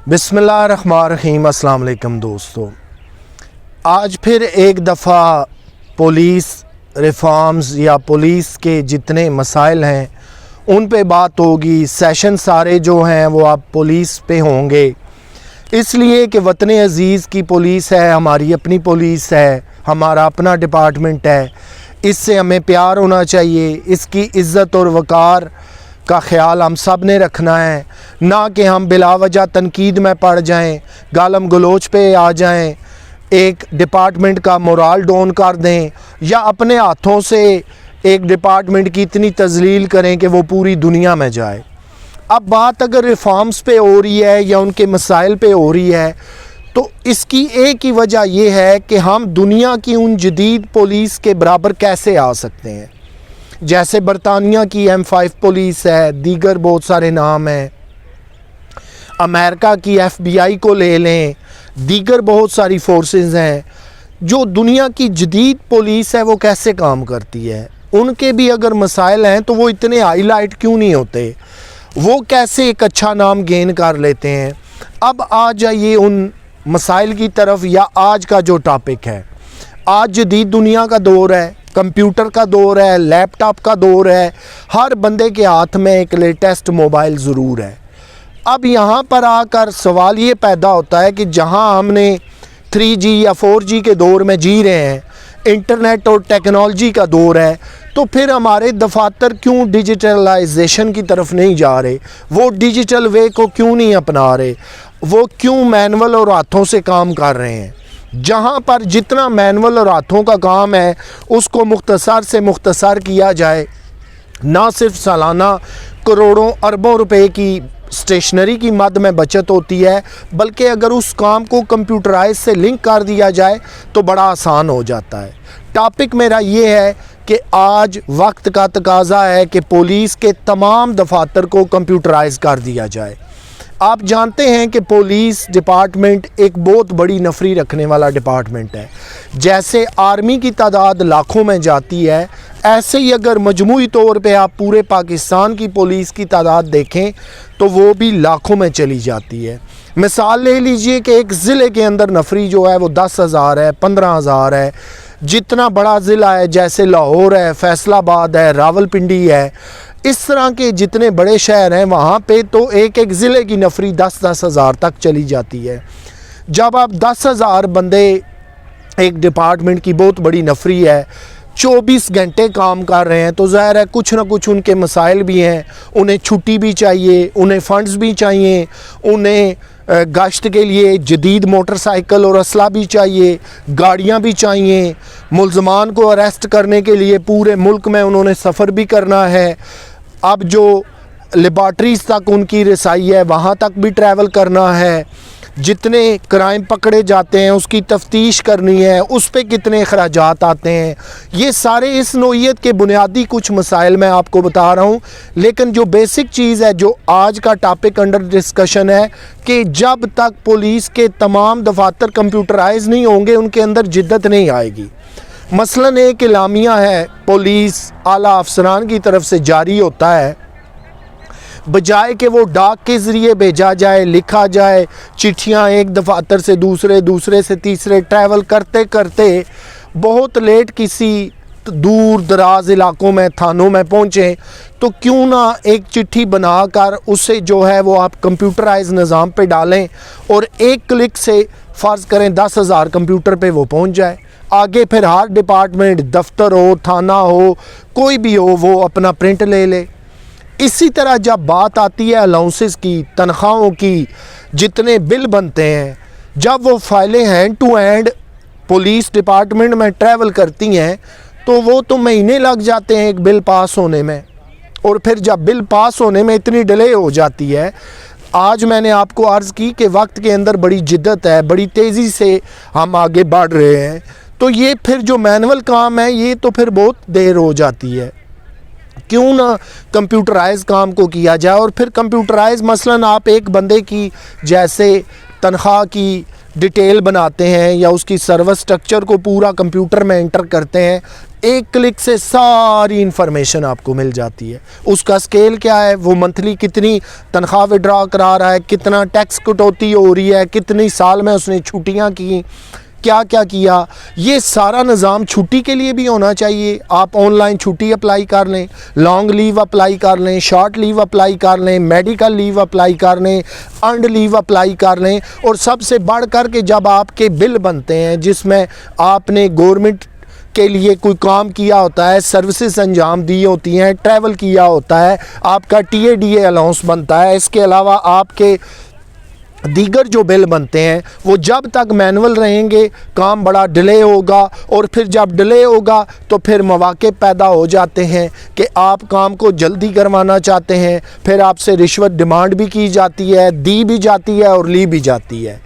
बिस्मिल्लाहिर्रहमानिर्रहीम। अस्सलाम वालेकुम दोस्तों, आज फिर एक दफ़ा पुलिस रिफॉर्म्स या पुलिस के जितने मसाइल हैं उन पे बात होगी। सेशन सारे जो हैं वो अब पुलिस पे होंगे, इसलिए कि वतन अज़ीज़ की पुलिस है, हमारी अपनी पुलिस है, हमारा अपना डिपार्टमेंट है। इससे हमें प्यार होना चाहिए, इसकी इज़्ज़त और वक़ार का ख्याल हम सब ने रखना है, ना कि हम बिलावजह तनकीद में पड़ जाएं, गालम गलोच पे आ जाएं, एक डिपार्टमेंट का मोराल डाउन कर दें या अपने हाथों से एक डिपार्टमेंट की इतनी तज़लील करें कि वो पूरी दुनिया में जाए। अब बात अगर रिफॉर्म्स पे हो रही है या उनके मसाइल पे हो रही है तो इसकी एक ही वजह यह है कि हम दुनिया की उन जदीद पुलिस के बराबर कैसे आ सकते हैं। जैसे बरतानिया की M5 पुलिस है, दीगर बहुत सारे नाम हैं, अमेरिका की FBI को ले लें, दीगर बहुत सारी फोर्सेस हैं। जो दुनिया की जदीद पुलिस है वो कैसे काम करती है, उनके भी अगर मसाइल हैं तो वो इतने हाईलाइट क्यों नहीं होते, वो कैसे एक अच्छा नाम गेन कर लेते हैं। अब आ जाइए उन मसाइल की तरफ, या आज का जो टॉपिक है। आज जदीद दुनिया का दौर है, कंप्यूटर का दौर है, लैपटॉप का दौर है, हर बंदे के हाथ में एक लेटेस्ट मोबाइल ज़रूर है। अब यहाँ पर आकर सवाल ये पैदा होता है कि जहाँ हमने 3G या 4G के दौर में जी रहे हैं, इंटरनेट और टेक्नोलॉजी का दौर है, तो फिर हमारे दफातर क्यों डिजिटलाइजेशन की तरफ नहीं जा रहे, वो डिजिटल वे को क्यों नहीं अपना रहे, वो क्यों मैनुअल और हाथों से काम कर रहे हैं। जहाँ पर जितना मैनुअल और हाथों का काम है उसको मुख्तसर से मुख्तसर किया जाए। ना सिर्फ सालाना करोड़ों अरबों रुपए की स्टेशनरी की मद में बचत होती है, बल्कि अगर उस काम को कंप्यूटराइज से लिंक कर दिया जाए तो बड़ा आसान हो जाता है। टॉपिक मेरा ये है कि आज वक्त का तकाजा है कि पुलिस के तमाम दफातर को कंप्यूटराइज कर दिया जाए। आप जानते हैं कि पुलिस डिपार्टमेंट एक बहुत बड़ी नफरी रखने वाला डिपार्टमेंट है। जैसे आर्मी की तादाद लाखों में जाती है, ऐसे ही अगर मजमूई तौर पे आप पूरे पाकिस्तान की पुलिस की तादाद देखें तो वो भी लाखों में चली जाती है। मिसाल ले लीजिए कि एक ज़िले के अंदर नफरी जो है वो 10,000 है, 15,000 है। जितना बड़ा ज़िला है, जैसे लाहौर है, फैसलाबाद है, रावलपिंडी है, इस तरह के जितने बड़े शहर हैं वहाँ पे तो एक एक ज़िले की नफरी 10-10 हज़ार तक चली जाती है। जब आप 10,000 बंदे, एक डिपार्टमेंट की बहुत बड़ी नफरी है, 24 घंटे काम कर रहे हैं, तो ज़ाहिर है कुछ ना कुछ उनके मसाइल भी हैं। उन्हें छुट्टी भी चाहिए, उन्हें फ़ंड्स भी चाहिए, उन्हें गश्त के लिए जदीद मोटरसाइकिल और असला भी चाहिए, गाड़ियाँ भी चाहिए। मुल्ज़मान को अरेस्ट करने के लिए पूरे मुल्क में उन्होंने सफ़र भी करना है। अब जो लेबॉर्ट्रीज़ तक उनकी रसाई है वहाँ तक भी ट्रैवल करना है। जितने क्राइम पकड़े जाते हैं उसकी तफ्तीश करनी है, उस पे कितने अखराजात आते हैं। ये सारे इस नौइयत के बुनियादी कुछ मसाइल मैं आपको बता रहा हूँ। लेकिन जो बेसिक चीज़ है, जो आज का टॉपिक अंडर डिस्कशन है, कि जब तक पुलिस के तमाम दफातर कंप्यूटराइज नहीं होंगे उनके अंदर जिद्दत नहीं आएगी। मसलन एक इलामिया है, पुलिस आला अफसरान की तरफ से जारी होता है, बजाय कि वो डाक के ज़रिए भेजा जाए, लिखा जाए, चिट्ठियाँ एक दफातर से दूसरे, दूसरे से तीसरे ट्रैवल करते करते बहुत लेट किसी दूर दराज इलाकों में, थानों में पहुँचें, तो क्यों ना एक चिट्ठी बनाकर उसे जो है वो आप कंप्यूटराइज निज़ाम पे डालें और एक क्लिक से फ़र्ज़ करें 10,000 कंप्यूटर पे वो पहुँच जाए। आगे फिर हर डिपार्टमेंट, दफ्तर हो, थाना हो, कोई भी हो, वो अपना प्रिंट ले ले। इसी तरह जब बात आती है अलाउंसेस की, तनख्वाहों की, जितने बिल बनते हैं, जब वो फाइलें hand to hand police department में ट्रैवल करती हैं तो वो तो महीने लग जाते हैं एक बिल पास होने में। और फिर जब बिल पास होने में इतनी डिले हो जाती है, आज मैंने आपको अर्ज़ की कि वक्त के अंदर बड़ी जिद्दत है, बड़ी तेज़ी से हम आगे बढ़ रहे हैं, तो ये फिर जो मैनुअल काम है ये तो फिर बहुत देर हो जाती है। क्यों ना कंप्यूटराइज काम को किया जाए। और फिर कंप्यूटराइज मसलन आप एक बंदे की जैसे तनख्वाह की डिटेल बनाते हैं या उसकी सर्वर स्ट्रक्चर को पूरा कंप्यूटर में एंटर करते हैं, एक क्लिक से सारी इंफॉर्मेशन आपको मिल जाती है। उसका स्केल क्या है, वो मंथली कितनी तनख्वाह विड्रॉ करा रहा है, कितना टैक्स कटौती हो रही है, कितनी साल में उसने छुट्टियां की, क्या क्या किया, ये सारा निज़ाम छुट्टी के लिए भी होना चाहिए। आप ऑनलाइन छुट्टी अप्लाई कर लें, लॉन्ग लीव अप्लाई कर लें, शॉर्ट लीव अप्लाई कर लें, मेडिकल लीव अप्लाई कर लें, अर्नड लीव अप्लाई कर लें। और सबसे बढ़ कर के जब आपके बिल बनते हैं जिसमें आपने गवर्नमेंट के लिए कोई काम किया होता है, सर्विसेज अंजाम दी होती हैं, ट्रैवल किया होता है, आपका TADA अलाउंस बनता है, इसके अलावा आपके दीगर जो बिल बनते हैं वो जब तक मैनुअल रहेंगे काम बड़ा डिले होगा। और फिर जब डिले होगा तो फिर मौके पैदा हो जाते हैं कि आप काम को जल्दी करवाना चाहते हैं, फिर आपसे रिश्वत डिमांड भी की जाती है, दी भी जाती है और ली भी जाती है।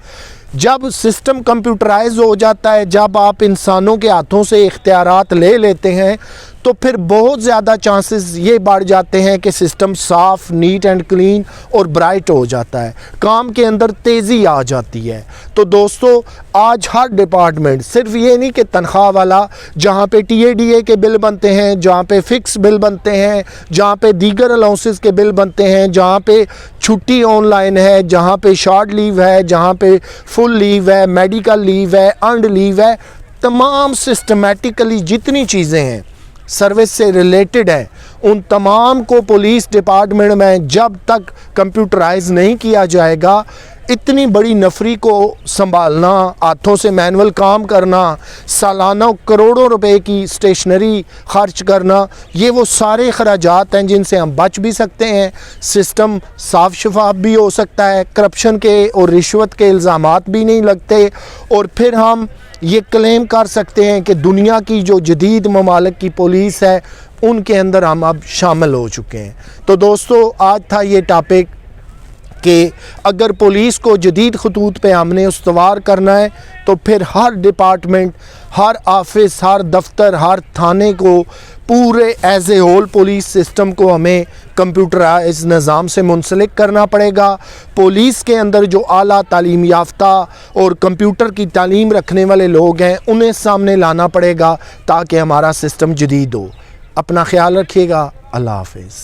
जब सिस्टम कंप्यूटराइज हो जाता है, जब आप इंसानों के हाथों से इख्तियारात ले लेते हैं, तो फिर बहुत ज़्यादा चांसेस ये बढ़ जाते हैं कि सिस्टम साफ़, नीट एंड क्लीन और ब्राइट हो जाता है, काम के अंदर तेज़ी आ जाती है। तो दोस्तों, आज हर डिपार्टमेंट, सिर्फ ये नहीं कि तनख्वाह वाला, जहाँ पे TADA के बिल बनते हैं, जहाँ पे फ़िक्स बिल बनते हैं, जहाँ पे दीगर अलाउंसेस के बिल बनते हैं, जहाँ पे छुट्टी ऑनलाइन है, जहाँ पे शॉर्ट लीव है, जहाँ पे फुल लीव है, मेडिकल लीव है, अर्नड लीव है, तमाम सिस्टमेटिकली जितनी चीज़ें हैं सर्विस से रिलेटेड है, उन तमाम को पुलिस डिपार्टमेंट में जब तक कंप्यूटराइज नहीं किया जाएगा, इतनी बड़ी नफरी को संभालना, हाथों से मैनुअल काम करना, सालाना करोड़ों रुपए की स्टेशनरी खर्च करना, ये वो सारे खर्चात हैं जिनसे हम बच भी सकते हैं। सिस्टम साफ शफाफ भी हो सकता है, करप्शन के और रिश्वत के इल्ज़ामात भी नहीं लगते, और फिर हम ये क्लेम कर सकते हैं कि दुनिया की जो जदीद ममालिक की पुलिस है उनके अंदर हम अब शामिल हो चुके हैं। तो दोस्तों, आज था ये टॉपिक कि अगर पुलिस को जदीद खतूत पे हमने उस्तवार करना है तो फिर हर डिपार्टमेंट, हर ऑफिस, हर दफ्तर, हर थाने को पूरे as a whole police system को हमें कंप्यूटराइज निज़ाम से मुंसलिक करना पड़ेगा। पुलिस के अंदर जो आला तालीम याफ्ता और कंप्यूटर की तालीम रखने वाले लोग हैं उन्हें सामने लाना पड़ेगा ताकि हमारा सिस्टम जदीद हो। अपना ख्याल रखिएगा। अल्लाह हाफ़िज़।